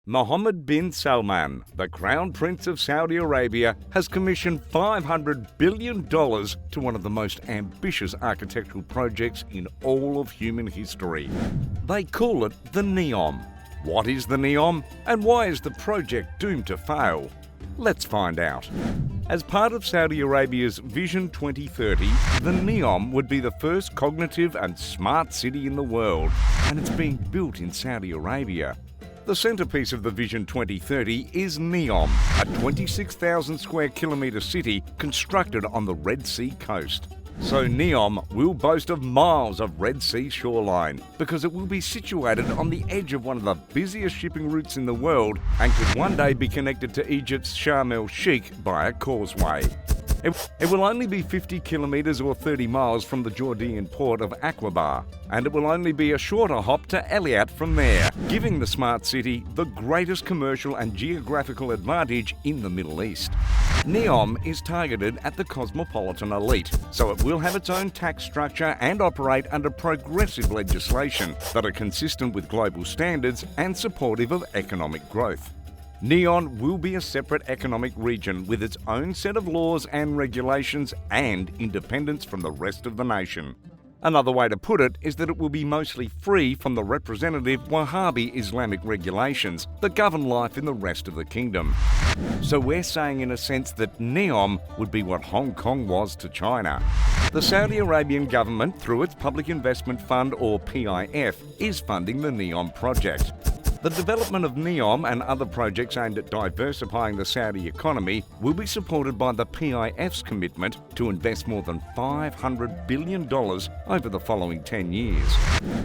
Mohammed bin Salman, the Crown Prince of Saudi Arabia, has commissioned $500 billion to one of the most ambitious architectural projects in all of human history. They call it the NEOM. What is the NEOM, and why is the project doomed to fail? Let's find out. As part of Saudi Arabia's Vision 2030, the NEOM would be the first cognitive and smart city in the world, and it's being built in Saudi Arabia. The centrepiece of the Vision 2030 is NEOM, a 26,000 square kilometre city constructed on the Red Sea coast. So NEOM will boast of miles of Red Sea shoreline because it will be situated on the edge of one of the busiest shipping routes in the world and could one day be connected to Egypt's Sharm el-Sheikh by a causeway. It will only be 50 kilometres or 30 miles from the Jordanian port of Aqaba, and it will only be a shorter hop to Eilat from there, giving the smart city the greatest commercial and geographical advantage in the Middle East. NEOM is targeted at the cosmopolitan elite, so it will have its own tax structure and operate under progressive legislation that are consistent with global standards and supportive of economic growth. NEOM will be a separate economic region with its own set of laws and regulations and independence from the rest of the nation. Another way to put it is that it will be mostly free from the representative Wahhabi Islamic regulations that govern life in the rest of the kingdom. So we're saying in a sense that NEOM would be what Hong Kong was to China. The Saudi Arabian government, through its Public Investment Fund or PIF, is funding the NEOM project. The development of NEOM and other projects aimed at diversifying the Saudi economy will be supported by the PIF's commitment to invest more than $500 billion over the following 10 years.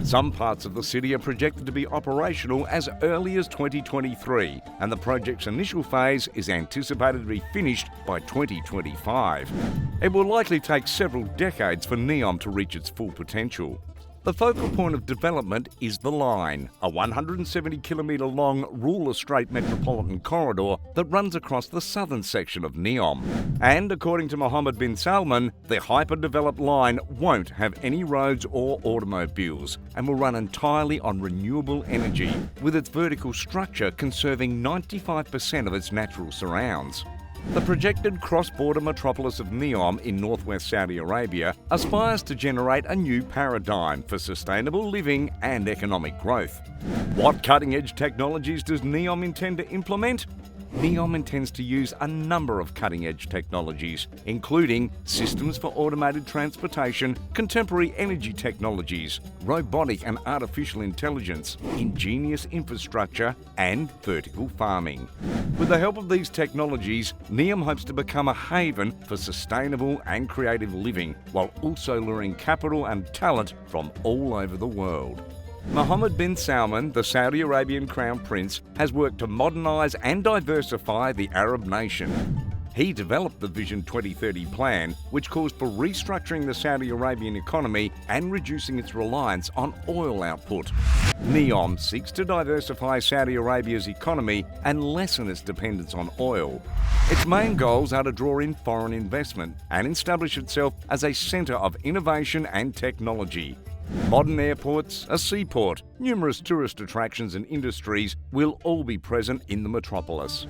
Some parts of the city are projected to be operational as early as 2023, and the project's initial phase is anticipated to be finished by 2025. It will likely take several decades for NEOM to reach its full potential. The focal point of development is the Line, a 170-kilometre long ruler-straight metropolitan corridor that runs across the southern section of NEOM. And according to Mohammed bin Salman, the hyper-developed line won't have any roads or automobiles and will run entirely on renewable energy, with its vertical structure conserving 95% of its natural surrounds. The projected cross-border metropolis of NEOM in northwest Saudi Arabia aspires to generate a new paradigm for sustainable living and economic growth. What cutting-edge technologies does NEOM intend to implement? NEOM intends to use a number of cutting-edge technologies, including systems for automated transportation, contemporary energy technologies, robotic and artificial intelligence, ingenious infrastructure, and vertical farming. With the help of these technologies, NEOM hopes to become a haven for sustainable and creative living, while also luring capital and talent from all over the world. Mohammed bin Salman, the Saudi Arabian Crown Prince, has worked to modernise and diversify the Arab nation. He developed the Vision 2030 plan, which calls for restructuring the Saudi Arabian economy and reducing its reliance on oil output. NEOM seeks to diversify Saudi Arabia's economy and lessen its dependence on oil. Its main goals are to draw in foreign investment and establish itself as a centre of innovation and technology. Modern airports, a seaport, numerous tourist attractions and industries will all be present in the metropolis.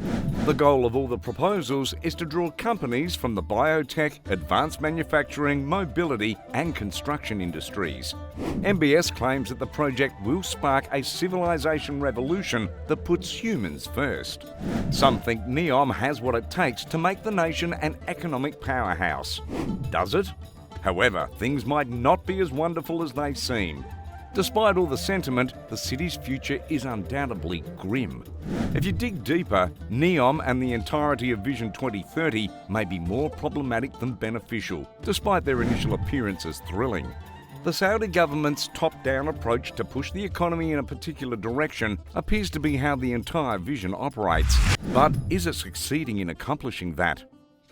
The goal of all the proposals is to draw companies from the biotech, advanced manufacturing, mobility and construction industries. MBS claims that the project will spark a civilization revolution that puts humans first. Some think NEOM has what it takes to make the nation an economic powerhouse. Does it? However, things might not be as wonderful as they seem. Despite all the sentiment, the city's future is undoubtedly grim. If you dig deeper, NEOM and the entirety of Vision 2030 may be more problematic than beneficial, despite their initial appearance as thrilling. The Saudi government's top-down approach to push the economy in a particular direction appears to be how the entire vision operates. But is it succeeding in accomplishing that?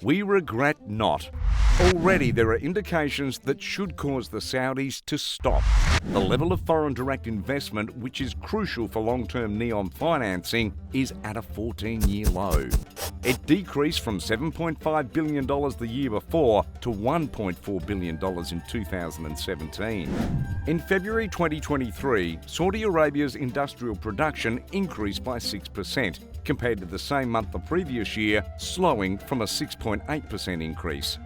We regret not. Already there are indications that should cause the Saudis to stop. The level of foreign direct investment, which is crucial for long-term NEOM financing, is at a 14-year low. It decreased from $7.5 billion the year before to $1.4 billion in 2017. In February 2023, Saudi Arabia's industrial production increased by 6% compared to the same month the previous year, slowing from a 6.8% increase.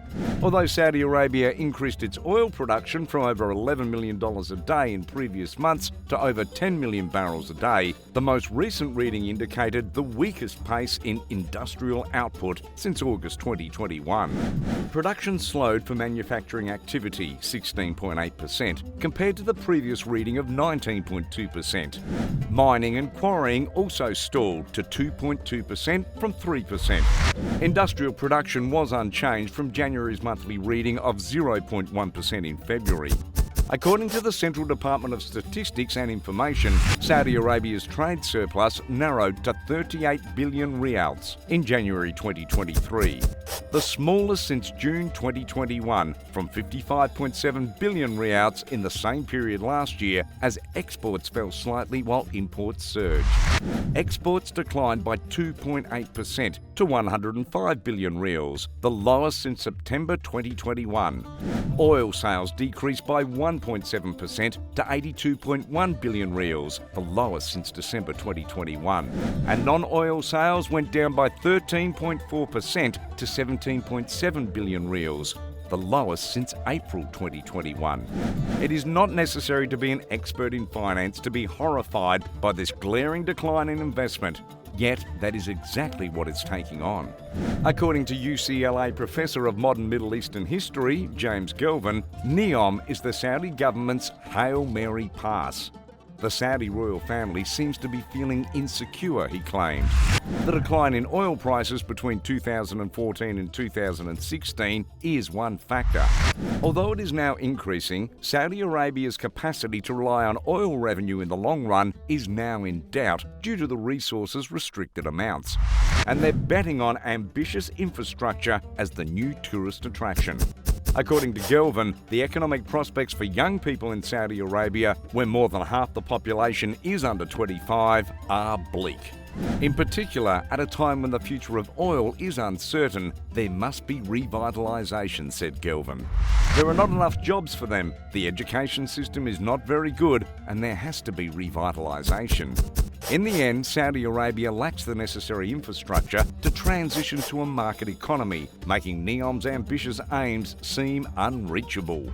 Although Saudi Arabia increased its oil production from over $11 million a day in previous months to over 10 million barrels a day, the most recent reading indicated the weakest pace in industrial output since August 2021. Production slowed for manufacturing activity, 16.8%, compared to the previous reading of 19.2%. Mining and quarrying also stalled to 2.2% from 3%. Industrial production was unchanged from January's monthly reading of 0.1% in February. According to the Central Department of Statistics and Information, Saudi Arabia's trade surplus narrowed to 38 billion riyals in January 2023, the smallest since June 2021, from 55.7 billion riyals in the same period last year, as exports fell slightly while imports surged. Exports declined by 2.8% to 105 billion riyals, the lowest since September 2021. Oil sales decreased by 1.7% to 82.1 billion riyals, the lowest since December 2021. And non-oil sales went down by 13.4% to 17.7 billion riyals, the lowest since April 2021. It is not necessary to be an expert in finance to be horrified by this glaring decline in investment. Yet, that is exactly what it's taking on. According to UCLA Professor of Modern Middle Eastern History, James Gelvin, NEOM is the Saudi government's Hail Mary pass. The Saudi royal family seems to be feeling insecure, he claimed. The decline in oil prices between 2014 and 2016 is one factor. Although it is now increasing, Saudi Arabia's capacity to rely on oil revenue in the long run is now in doubt due to the resource's restricted amounts. And they're betting on ambitious infrastructure as the new tourist attraction. According to Gelvin, the economic prospects for young people in Saudi Arabia, where more than half the population is under 25, are bleak. In particular, at a time when the future of oil is uncertain, there must be revitalisation, said Gelvin. There are not enough jobs for them, the education system is not very good, and there has to be revitalisation. In the end, Saudi Arabia lacks the necessary infrastructure to transition to a market economy, making NEOM's ambitious aims seem unreachable.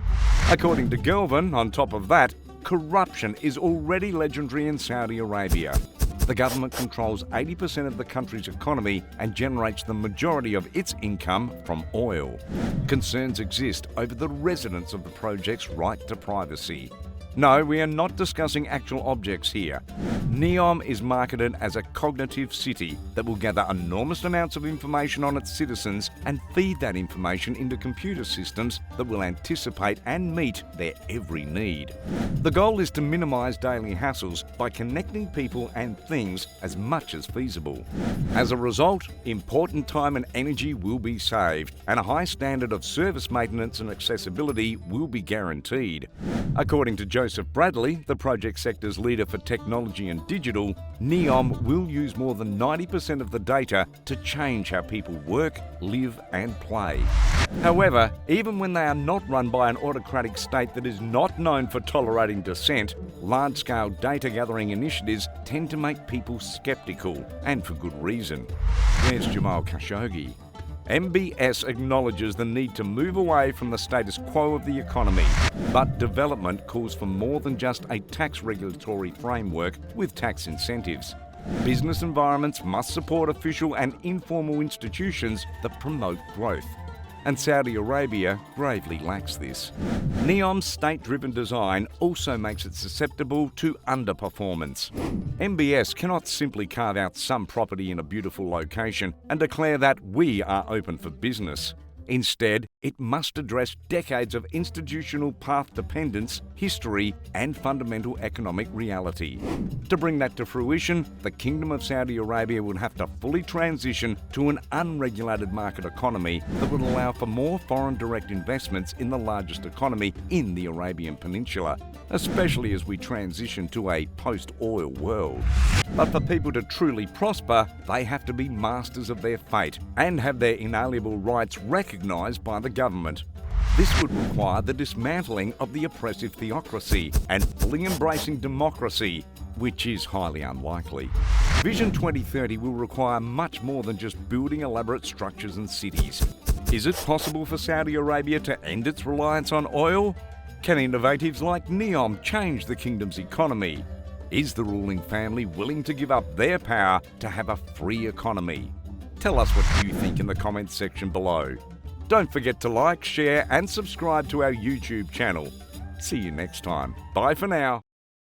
According to Gelvin, on top of that, corruption is already legendary in Saudi Arabia. The government controls 80% of the country's economy and generates the majority of its income from oil. Concerns exist over the residents of the project's right to privacy. No, we are not discussing actual objects here. NEOM is marketed as a cognitive city that will gather enormous amounts of information on its citizens and feed that information into computer systems that will anticipate and meet their every need. The goal is to minimise daily hassles by connecting people and things as much as feasible. As a result, important time and energy will be saved, and a high standard of service maintenance and accessibility will be guaranteed. According to Joseph Bradley, the project sector's leader for technology and digital, NEOM will use more than 90% of the data to change how people work, live and play. However, even when they are not run by an autocratic state that is not known for tolerating dissent, large-scale data-gathering initiatives tend to make people sceptical, and for good reason. There's Jamal Khashoggi. MBS acknowledges the need to move away from the status quo of the economy, but development calls for more than just a tax regulatory framework with tax incentives. Business environments must support official and informal institutions that promote growth. And Saudi Arabia gravely lacks this. NEOM's state-driven design also makes it susceptible to underperformance. MBS cannot simply carve out some property in a beautiful location and declare that we are open for business. Instead, it must address decades of institutional path dependence, history, and fundamental economic reality. To bring that to fruition, the Kingdom of Saudi Arabia would have to fully transition to an unregulated market economy that would allow for more foreign direct investments in the largest economy in the Arabian Peninsula, especially as we transition to a post-oil world. But for people to truly prosper, they have to be masters of their fate and have their inalienable rights recognised by the government. This would require the dismantling of the oppressive theocracy and fully embracing democracy, which is highly unlikely. Vision 2030 will require much more than just building elaborate structures and cities. Is it possible for Saudi Arabia to end its reliance on oil? Can innovatives like NEOM change the kingdom's economy? Is the ruling family willing to give up their power to have a free economy? Tell us what you think in the comments section below. Don't forget to like, share and subscribe to our YouTube channel. See you next time. Bye for now.